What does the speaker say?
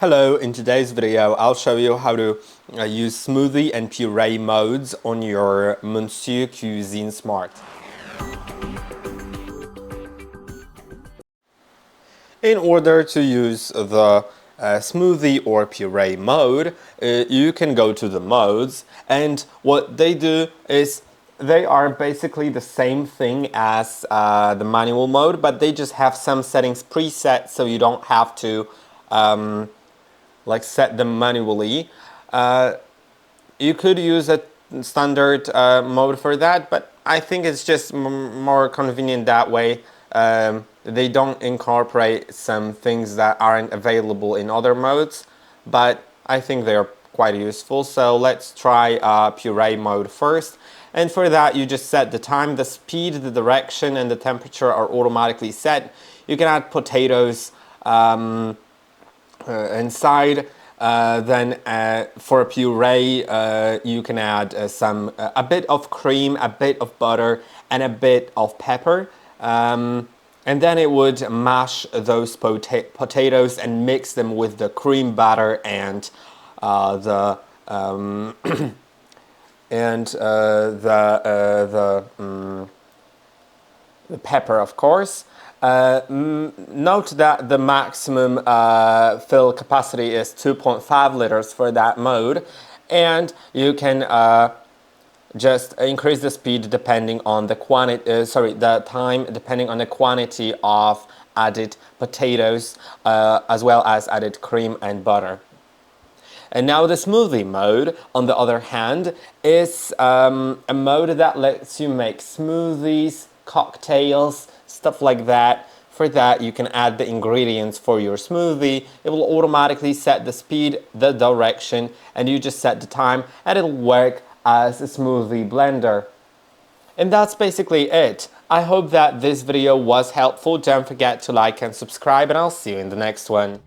Hello, in today's video I'll show you how to use smoothie and puree modes on your Monsieur Cuisine Smart. In order to use the smoothie or puree mode, you can go to the modes, and what they do is they are basically the same thing as the manual mode, but they just have some settings preset so you don't have to set them manually. You could use a standard mode for that, but I think it's just more convenient that way. They don't incorporate some things that aren't available in other modes, but I think they're quite useful. So let's try puree mode first. And for that, you just set the time, the speed, the direction, and the temperature are automatically set. You can add potatoes inside. Then for a puree, you can add a bit of cream, a bit of butter, and a bit of pepper. And then it would mash those potatoes and mix them with the cream batter and the pepper, of course. Note that the maximum fill capacity is 2.5 liters for that mode, and you can just increase the speed depending on the the time depending on the quantity of added potatoes, as well as added cream and butter. And now the smoothie mode, on the other hand, is a mode that lets you make smoothies, cocktails, stuff like that. For that, you can add the ingredients for your smoothie. It will automatically set the speed, the direction, and you just set the time, and it'll work as a smoothie blender. And that's basically it. I hope that this video was helpful. Don't forget to like and subscribe, and I'll see you in the next one.